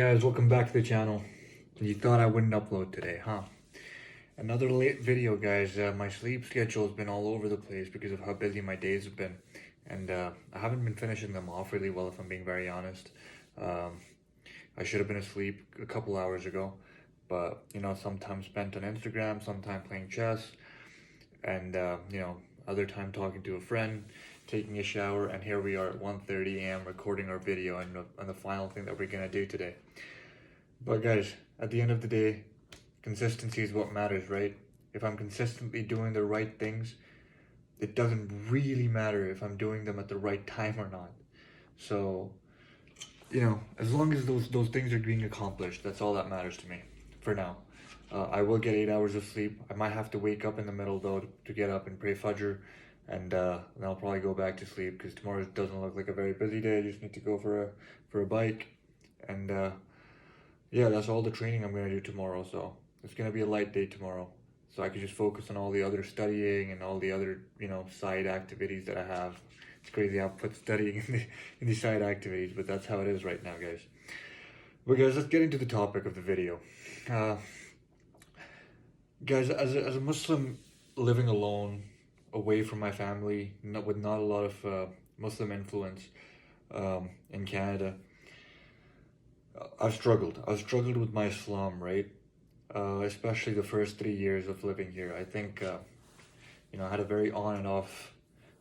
Guys, welcome back to the channel. You thought I wouldn't upload today, huh? Another late video, guys. My sleep schedule has been all over the place because of how busy my days have been. And I haven't been finishing them off really well, if I'm being very honest. Um, I should have been asleep a couple hours ago. But, some time spent on Instagram, some time playing chess, and, other time talking to a friend, taking a shower, and here we are at 1:30 a.m. recording our video and the final thing that we're going to do today. But guys, at the end of the day, consistency is what matters, right? If I'm consistently doing the right things, it doesn't really matter if I'm doing them at the right time or not. So, as long as those things are being accomplished, that's all that matters to me for now. I will get 8 hours of sleep. I might have to wake up in the middle though to get up and pray Fajr, and then I'll probably go back to sleep because tomorrow doesn't look like a very busy day. I just need to go for a bike, and yeah, that's all the training I'm gonna do tomorrow. So it's gonna be a light day tomorrow, so I can just focus on all the other studying and all the other side activities that I have. It's crazy how I put studying in the side activities, but that's how it is right now, guys. But guys, let's get into the topic of the video. Uh, Guys, as a Muslim living alone, away from my family, with not a lot of Muslim influence in Canada, I've struggled. I've struggled with my Islam, right? Especially the first 3 years of living here. I think, I had a very on and off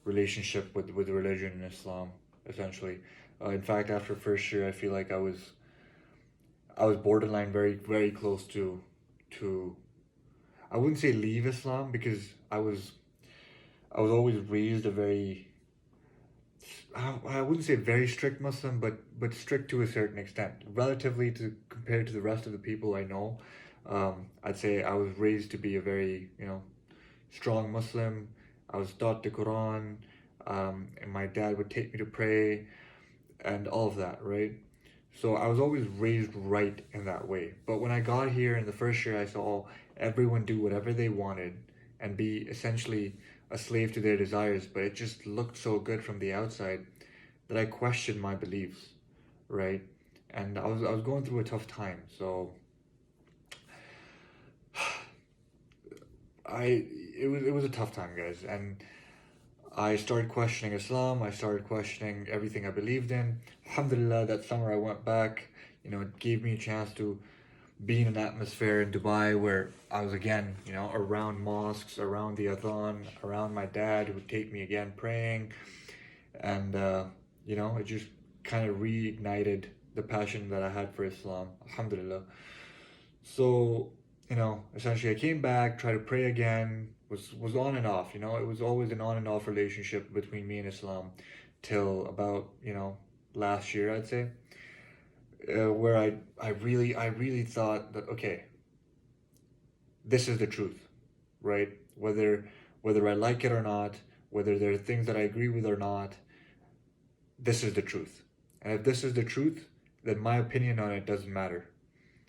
relationship with religion and Islam, essentially. In fact, after first year, I feel like I was borderline very close to I wouldn't say leave Islam because I was always raised a very I wouldn't say very strict Muslim, but strict to a certain extent, relatively to compared to the rest of the people I know. I'd say I was raised to be a very strong Muslim. I was taught the Quran, and my dad would take me to pray, and all of that, right? So I was always raised right in that way. But when I got here in the first year, I saw everyone do whatever they wanted and be essentially a slave to their desires. But it just looked so good from the outside that I questioned my beliefs, right? And I was going through a tough time. So it was a tough time, guys, and I started questioning Islam. I started questioning everything I believed in. Alhamdulillah, that summer I went back. It gave me a chance to be in an atmosphere in Dubai where I was again, around mosques, around the adhan, around my dad who would take me again praying. And, it just kind of reignited the passion that I had for Islam. Alhamdulillah. So, essentially I came back, tried to pray again, was on and off, it was always an on and off relationship between me and Islam till about, last year, I'd say, where I really thought that, okay, this is the truth, right? Whether I like it or not, whether there are things that I agree with or not, this is the truth. And if this is the truth, then my opinion on it doesn't matter,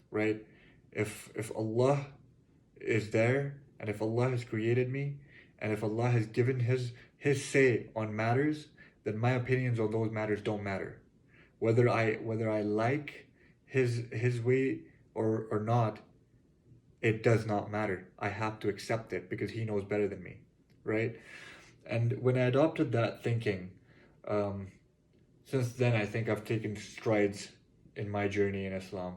right? If Allah is there, and if Allah has created me, and if Allah has given his say on matters, then my opinions on those matters don't matter. Whether I like his way or not, it does not matter. I have to accept it because he knows better than me, right? And when I adopted that thinking, um, since then I think I've taken strides in my journey in Islam.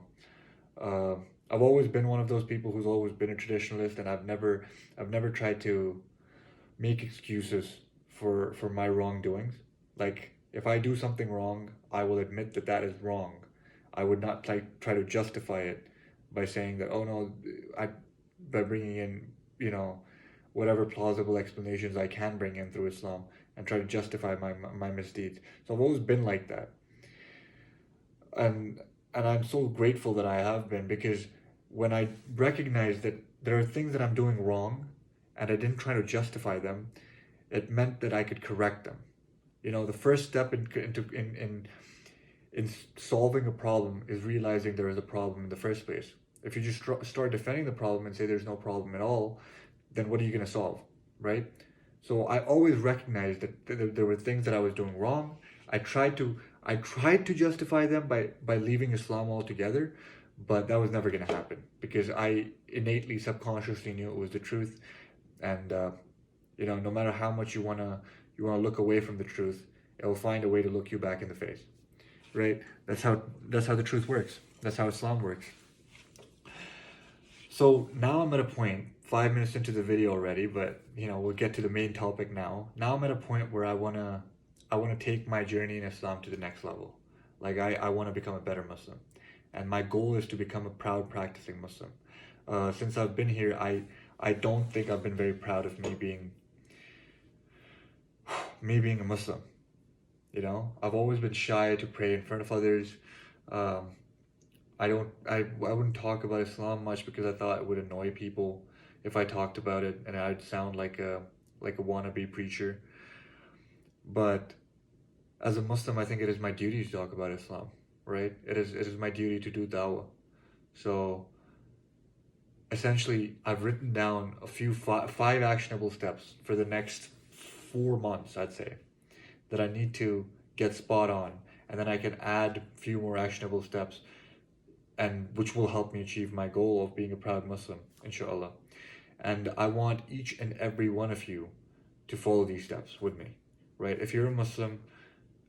Uh, I've always been one of those people who's always been a traditionalist, and I've never tried to make excuses for my wrongdoings. Like if I do something wrong, I will admit that that is wrong. I would not try to justify it by saying that, oh no, I by bringing in whatever plausible explanations I can bring in through Islam and try to justify my misdeeds. So I've always been like that, and I'm so grateful that I have been, because when I recognize that there are things that I'm doing wrong and I didn't try to justify them, it meant that I could correct them. The first step in solving a problem is realizing there is a problem in the first place. If you just start defending the problem and say there's no problem at all, then what are you going to solve, right? So I always recognized that there were things that I was doing wrong. I tried to I tried to justify them by leaving Islam altogether, but that was never going to happen because I innately, subconsciously knew it was the truth. And no matter how much you wanna look away from the truth, it will find a way to look you back in the face, right? That's how the truth works. That's how Islam works. So now I'm at a point, 5 minutes into the video already, but we'll get to the main topic now. Now I'm at a point where I wanna take my journey in Islam to the next level. Like I want to become a better Muslim, and my goal is to become a proud practicing Muslim. Since I've been here, I don't think I've been very proud of me being a Muslim. I've always been shy to pray in front of others. Um, I wouldn't talk about Islam much because I thought it would annoy people if I talked about it, and I'd sound like a wannabe preacher. But as a Muslim, I think it is my duty to talk about Islam, right? It is my duty to do dawah. So essentially, I've written down a few five actionable steps for the next 4 months, I'd say, that I need to get spot on, and then I can add a few more actionable steps, and which will help me achieve my goal of being a proud Muslim, inshallah. And I want each and every one of you to follow these steps with me, right? If you're a Muslim,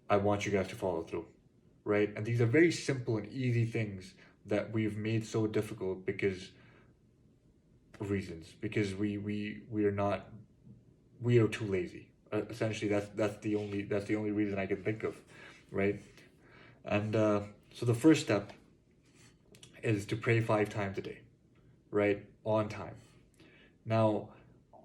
I want you guys to follow through, right? And these are very simple and easy things that we've made so difficult because of reasons. Because we are too lazy. Essentially, that's the only reason I can think of, right? And so the first step is to pray 5 times a day, right, on time. Now,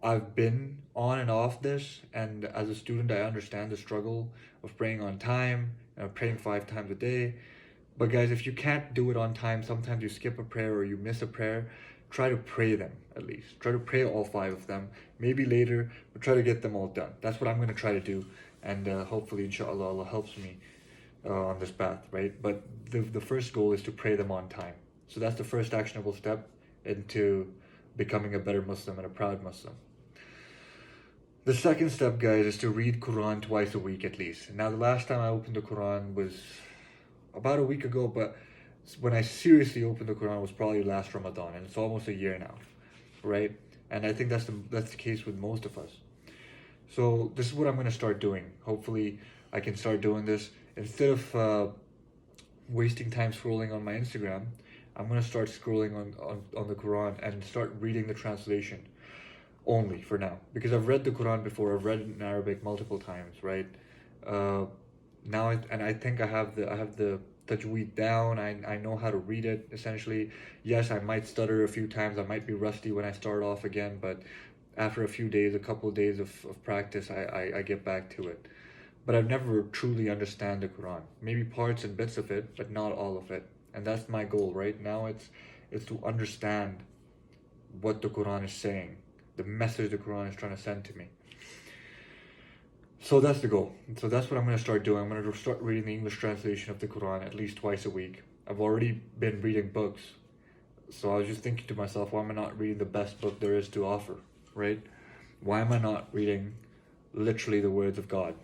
I've been on and off this, and as a student, I understand the struggle of praying on time and of praying 5 times a day. But guys, if you can't do it on time, sometimes you skip a prayer or you miss a prayer, try to pray them at least. Try to pray all 5 of them. Maybe later, but try to get them all done. That's what I'm going to try to do. And hopefully, inshallah, Allah helps me on this path, right? But the first goal is to pray them on time. So that's the first actionable step into becoming a better Muslim and a proud Muslim. The second step, guys, is to read Quran twice a week at least. Now, the last time I opened the Quran was about a week ago, but when I seriously opened the Quran was probably last Ramadan, and it's almost a year now, right? And I think that's the case with most of us. So this is what I'm going to start doing. Hopefully, I can start doing this instead of wasting time scrolling on my Instagram. I'm going to start scrolling on the Quran and start reading the translation only for now, because I've read the Quran before. I've read it in Arabic multiple times, right? I think I have the tajweed down. I know how to read it essentially. Yes, I might stutter a few times. I might be rusty when I start off again, but after a few days, a couple of days of practice, I get back to it. But I've never truly understand the Quran. Maybe parts and bits of it, but not all of it. And that's my goal right now. It's to understand what the Quran is saying, the message the Quran is trying to send to me. So that's the goal. So that's what I'm going to start doing. I'm going to start reading the English translation of the Quran at least twice a week. I've already been reading books. So I was just thinking to myself, why am I not reading the best book there is to offer, right? Why am I not reading literally the words of God?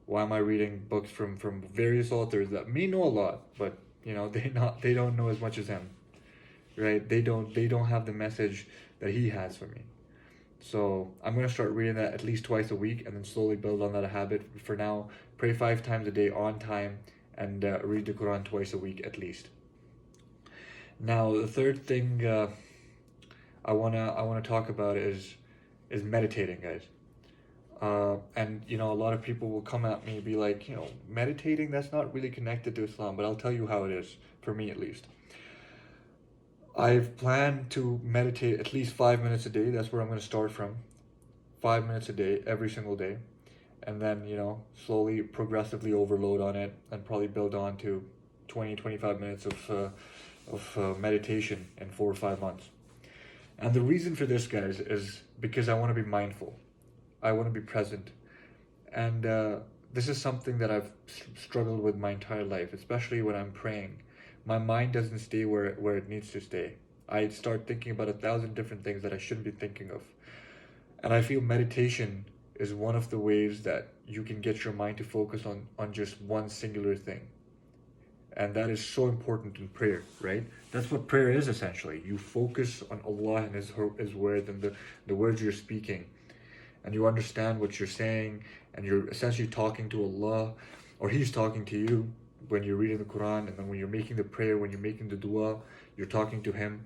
Why am I reading books from various authors that may know a lot, but they don't know as much as him, right? They don't have the message that he has for me. So I'm going to start reading that at least twice a week and then slowly build on that habit. For now, pray 5 times a day on time and read the Quran twice a week at least. Now, the third thing I wanna talk about is meditating, guys. And a lot of people will come at me and be like, meditating, that's not really connected to Islam, but I'll tell you how it is, for me at least. I've planned to meditate at least 5 minutes a day. That's where I'm going to start from. 5 minutes a day, every single day. And then, slowly, progressively overload on it and probably build on to 20, 25 minutes of meditation in 4 or 5 months. And the reason for this, guys, is because I want to be mindful. I want to be present. And this is something that I've struggled with my entire life, especially when I'm praying. My mind doesn't stay where it needs to stay. I start thinking about 1,000 different things that I shouldn't be thinking of. And I feel meditation is one of the ways that you can get your mind to focus on just one singular thing. And that is so important in prayer, right? That's what prayer is essentially. You focus on Allah and His word and the words you're speaking. And you understand what you're saying, and you're essentially talking to Allah, or He's talking to you when you're reading the Quran, and then when you're making the prayer, when you're making the dua, you're talking to Him.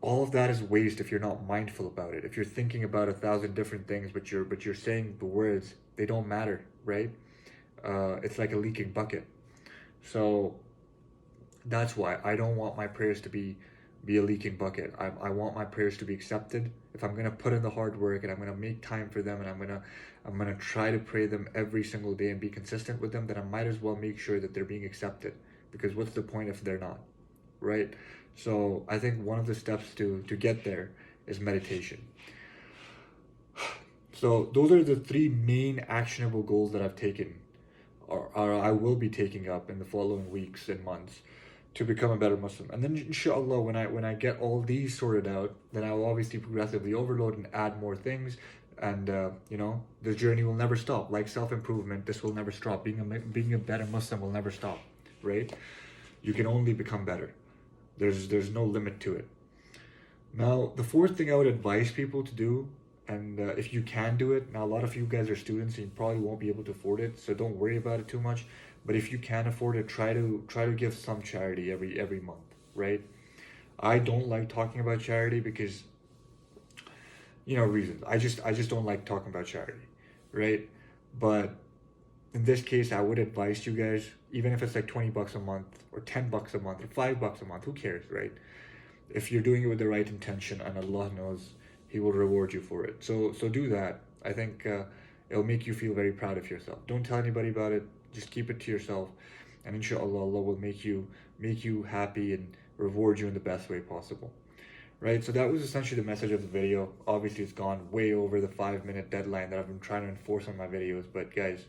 All of that is waste if you're not mindful about it. If you're thinking about 1,000 different things, but you're saying the words, they don't matter, right? It's like a leaking bucket. So that's why I don't want my prayers to be a leaking bucket. I want my prayers to be accepted. If I'm gonna put in the hard work and I'm gonna make time for them and I'm gonna try to pray them every single day and be consistent with them, then I might as well make sure that they're being accepted. Because what's the point if they're not, right? So I think one of the steps to get there is meditation. So those are the 3 main actionable goals that I've taken, or I will be taking up in the following weeks and months, to become a better Muslim. And then inshallah, when I get all these sorted out, then I will obviously progressively overload and add more things. And the journey will never stop. Like self-improvement, this will never stop. Being a better Muslim will never stop, right? You can only become better. There's no limit to it. Now, the 4th thing I would advise people to do, and if you can do it, now a lot of you guys are students and you probably won't be able to afford it, so don't worry about it too much. But if you can afford it, try to give some charity every month, right? I don't like talking about charity because, reasons. I just don't like talking about charity, right? But in this case, I would advise you guys, even if it's like $20 a month or $10 a month or $5 a month, who cares, right? If you're doing it with the right intention, and Allah knows He will reward you for it. So do that. I think it'll make you feel very proud of yourself. Don't tell anybody about it. Just keep it to yourself, and inshallah, Allah will make you happy and reward you in the best way possible, right? So that was essentially the message of the video. Obviously, it's gone way over the 5-minute deadline that I've been trying to enforce on my videos, but guys,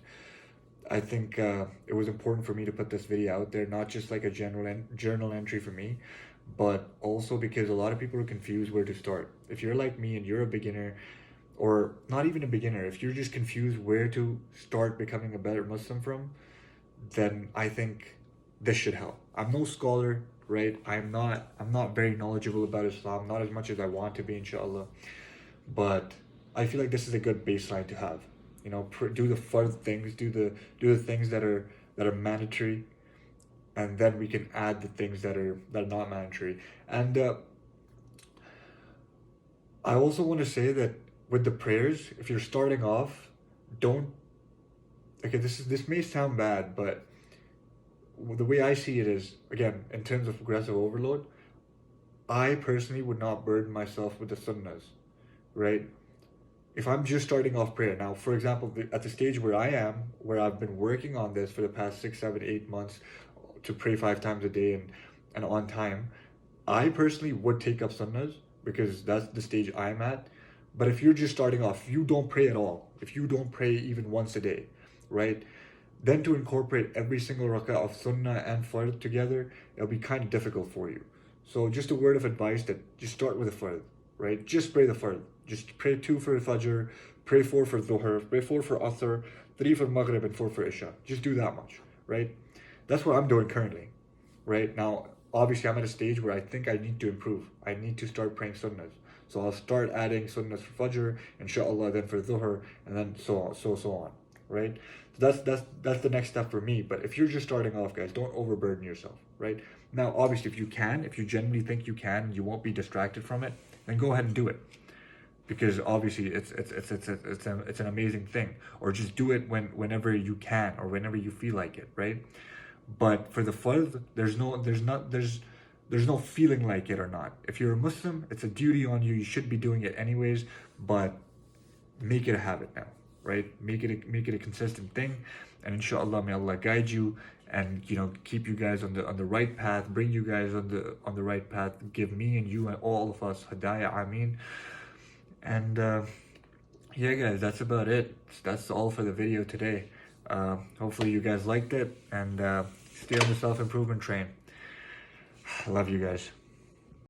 I think it was important for me to put this video out there, not just like a journal entry for me, but also because a lot of people are confused where to start. If you're like me and you're a beginner, or not even a beginner, if you're just confused where to start becoming a better Muslim from, then I think this should help. I'm no scholar, right? I'm not very knowledgeable about Islam, not as much as I want to be, inshallah. But I feel like this is a good baseline to have. Do the fard things, do the things that are mandatory, and then we can add the things that are not mandatory. And I also want to say that with the prayers, if you're starting off, this may sound bad, but the way I see it is, again, in terms of progressive overload, I personally would not burden myself with the sunnahs, right? If I'm just starting off prayer, now, for example, at the stage where I am, where I've been working on this for the past 6, 7, 8 months to pray 5 times a day and on time, I personally would take up sunnahs because that's the stage I'm at. But if you're just starting off, if you don't pray at all, if you don't pray even once a day, right, then to incorporate every single rak'ah of sunnah and fard together, it'll be kind of difficult for you. So just a word of advice that just start with the fard, right? Just pray the fard. Just pray 2 for Fajr, pray 4 for Dhuhr, pray 4 for Asr, 3 for Maghrib, and 4 for Isha. Just do that much, right? That's what I'm doing currently, right? Now, obviously, I'm at a stage where I think I need to improve. I need to start praying sunnahs. So I'll start adding sunnahs for Fajr, inshallah, then for Dhuhr, and then so on, right? So that's the next step for me. But if you're just starting off, guys, don't overburden yourself, right? Now, obviously, if you genuinely think you can, and you won't be distracted from it, then go ahead and do it. Because obviously it's an amazing thing. Or just do it whenever you can or whenever you feel like it, right? But for the fard, there's no feeling like it or not. If you're a Muslim, it's a duty on you. You should be doing it anyways, but make it a habit now, right? Make it a consistent thing, and inshallah, may Allah guide you and keep you guys on the right path, bring you guys on the right path, give me and you and all of us hidayah, ameen. And yeah, guys, that's about it. That's all for the video today. Hopefully you guys liked it, and stay on the self-improvement train. I love you guys.